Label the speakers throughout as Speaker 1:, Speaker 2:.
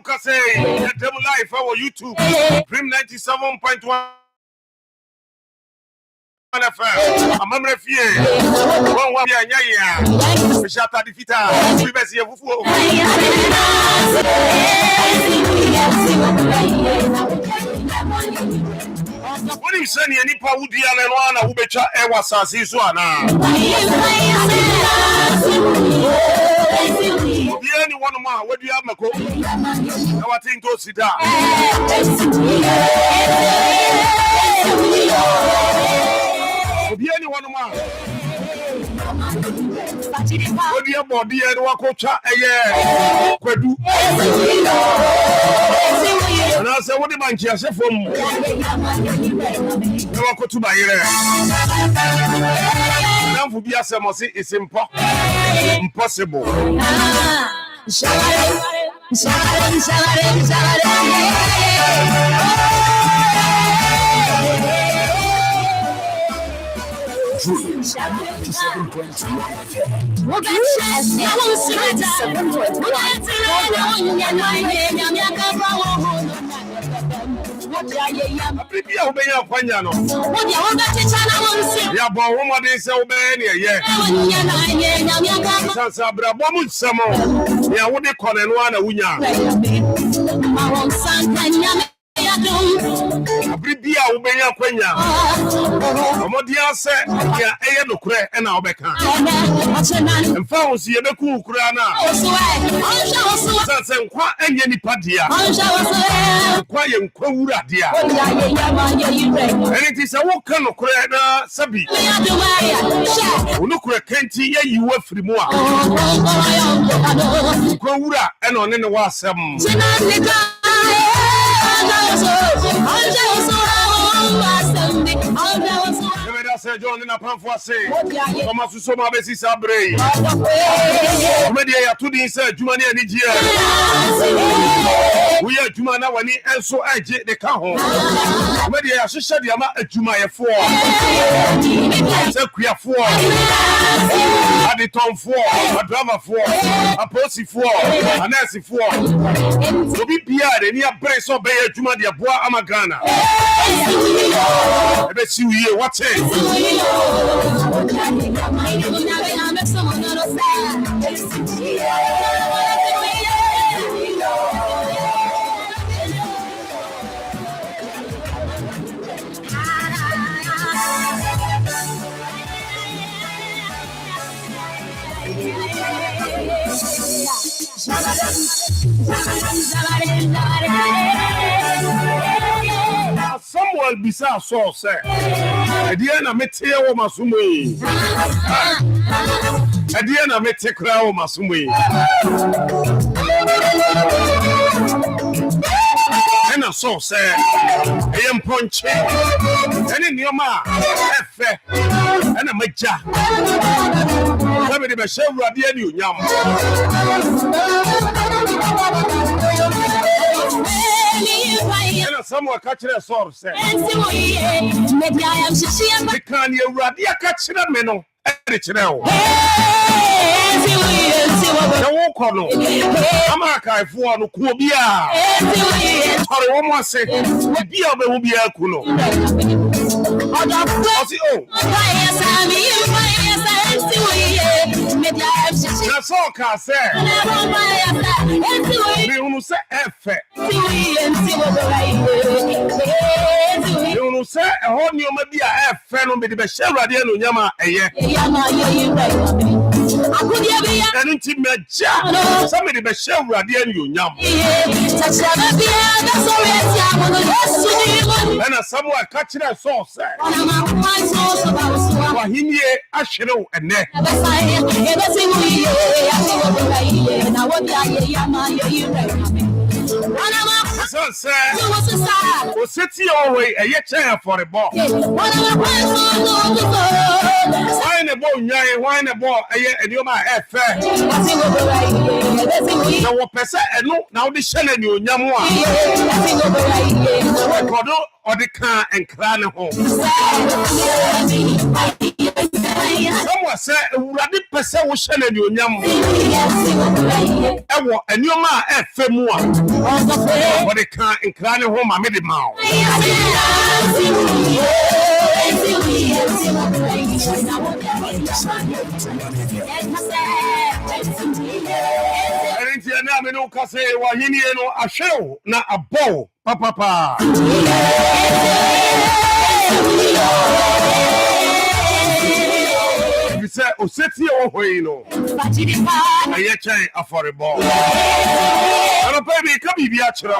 Speaker 1: Nauka say, them live our YouTube, Dream 97.1 FM. I'm a refugee. One year, we shut out the fita. We best hear Fufu. What you say? Any power deal and one who betcha ever says this one. Anyone of my, what do you have, Mako? I think go sit down. Anyone of my, what do you have, body and Wakocha? Quedu. And I said, what do you mind? I said, from Wako to my ear. Now, for be as I must say, it's impossible. Abribia ubenya kwenya omodia se ya eye nokure e na obeka mfa onsi ye beku ukura na se nkwa enye nipa dia nkwa ye nkwa wura dia enti se wo ka nokure na sabi onokure kenti ye yiwa firimu a nkwa wura e na one ne wa asem say John in a pamphlet say, come as so my best is a brain. Already I told you, sir, Jumani and Nigeria. We are Jumana when he and so I jet the car home. Already I should shut the amount of Jumaya 4. Queer 4. At the Tom 4, a drama 4, a Posy 4, a Nancy 4. To be Pierre, and near Brace or Bay, Jumadia Bois Amagana. I bet you hear what's it. Someone beside so say, Adiana mete o masumwe. Adiana mete kra o masumwe. And I saw say, I am punch. And in your ma, F and a maja. Let me be sure Radia you yam. Someone catch a source. Maybe I am the can you Radia catch a meno. I'm a guy for no Kubia. Sorry, one more say, be a Bubia Kuno. That's all I say. You say F. You say a whole new maybe a F. Friend, be the shell radian Yama. And intimate jam. Somebody be shell radian you yam. And a somewhere catching a sauce. For him, ye, I should know a neck. So, sir, we'll sit away a chair for a ball. Wine a ball, wine a ball, and you might have fair. Now, what per se, and no, now the shell and you, Yamwa. Or the car and crown home. Someone say Urade pese wo hye na onyam. Ewo enioma efe mu a. What they can nkra ne ho ma me de ma. Erintia na me no ka say wa hini no ahwew na abo papa. You say oseti ohoi no. Aye chan affordable. Ano pa bi ka bibi a kira.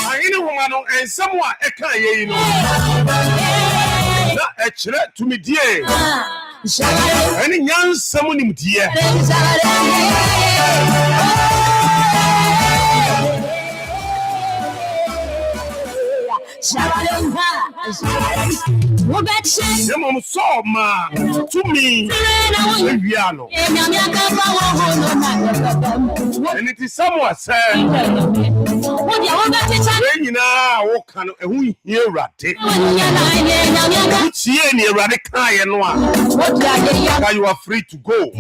Speaker 1: Ayini homa no ensam a eka ye no. Na e kire tumidie. Ani nyansam nimdie. Mom saw ma to me. And it is somewhat said. When you know, can we hear ratty? Any radical and one. You are free to go.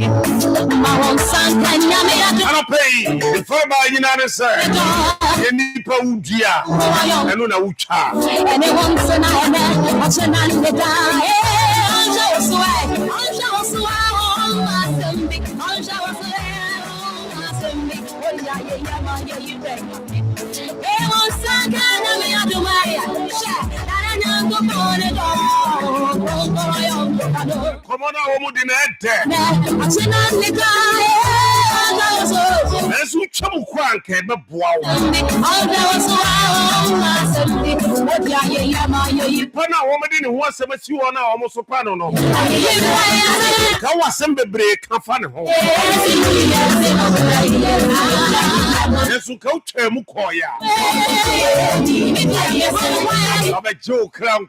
Speaker 1: I'll pay the firm by United States. Any Paudia and Una Ucha. And it wants an come on, I would in a dead. As we trouble crank, but wow. Pana woman didn't want to see you on our almost soprano. No, how was some break? How fun home. Yes, you coach Mukoya. I'm a joke, crown.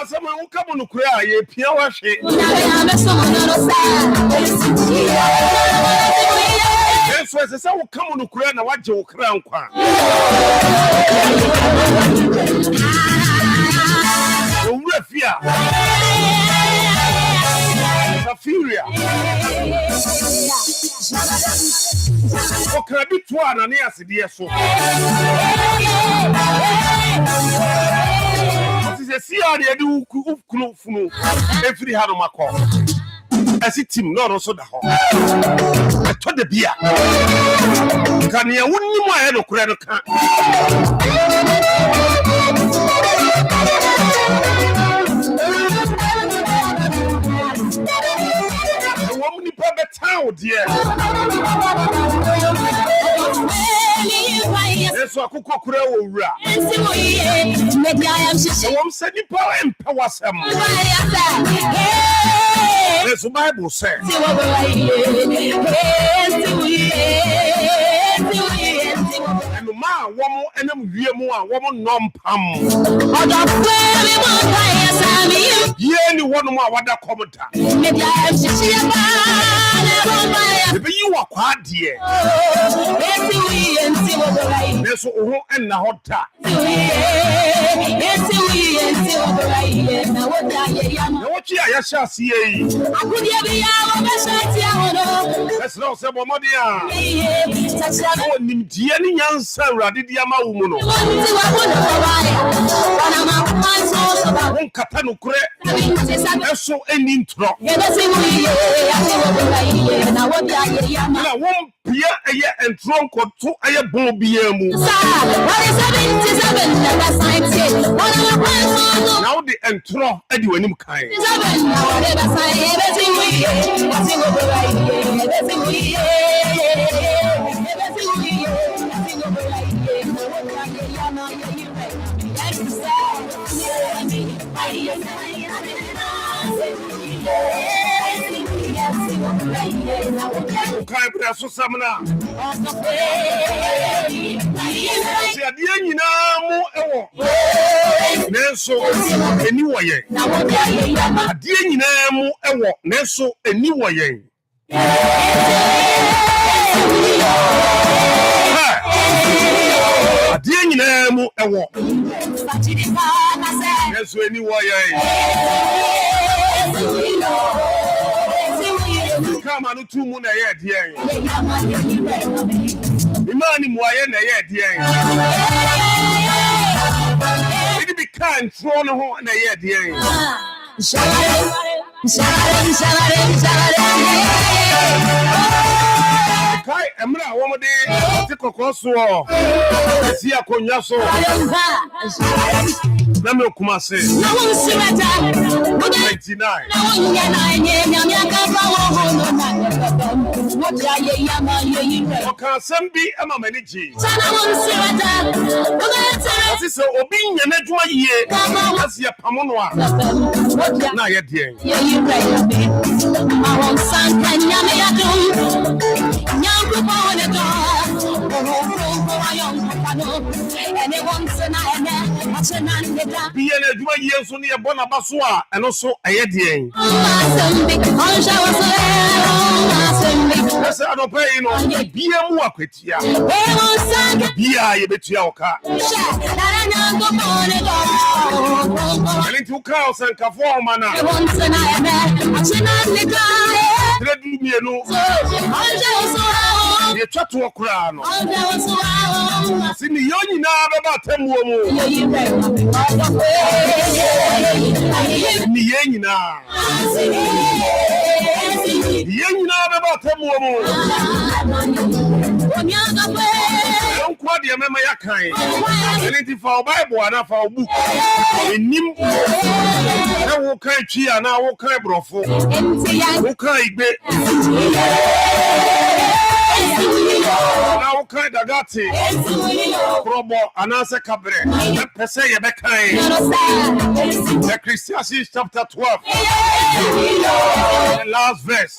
Speaker 1: Someone who come on to cry, a pure shit. Yes, was a come on to cry and watch your crown. Refia. Furia. Okay, bit one and yes, dear so. This is a CR do Kufunu every hand on my call. I see him not also the hall. I told the beer. Can you wouldn't my head of credit card? Town, dear. That's what Coco Crow. I'm sending power and power. That's what Bible says. And the man, woman, and them woman, non-pam. Yeah, anyone more what that commenter. If you are quite dear, there's all and the hot tap. What I shall see. That's not some more. Any answer, Radidiama Umuno. Catano Cre, so an intro. I won't be a year and trunk or two a year bombiemu. Now the intro, Edwin kind. Kai bra so samna. Si adeɛ nyinaa mu ɛwɔ. Nanso eni wɔ yɛn. Adeɛ nyinaa mu ɛwɔ. Nanso eni wɔ yɛn. Adeɛ nyinaa mu ɛwɔ. Nanso eni wɔ yɛn. Come on, two moon a year, dear. The man in Waya, a year, dear. It be kind, thrown a hole in a year, dear. Kai, Emra, one day, take a cross war. See a conyaso. Name Kumase. 99. Okay, Sambi Emma Maniji. This is Obin Yanetwa ye. That's your Pamonwa. Now yet, dear. Be a years only a Bonabasua and also a Yedian. That's I don't pay no be a Muaquitia. Be a Betioka. And into cows and Caformana. Let me know. You chat to a crown. See me, you know about 10 women. Yenina. Yenina about 10 women. Don't quote your memory. Anything for Bible and for book. In Nim, I will carry Chia and I will carry Brofo. Who carry Bit. Now, kind of got it. Probo, and answer Cabre. Let me say, the Ecclesiastes chapter 12, the last verse.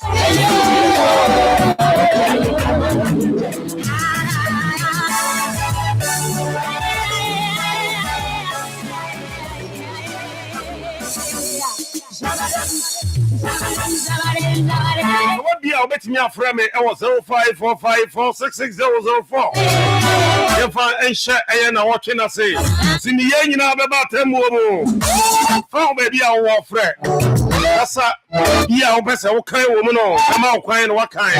Speaker 1: What be our bet me a frame? I was 0545466004. If I ain't share, I ain't watching us say. See me, you know about 10 more. Found baby, our friend. That's a yeah, best okay woman. Come out, crying what kind.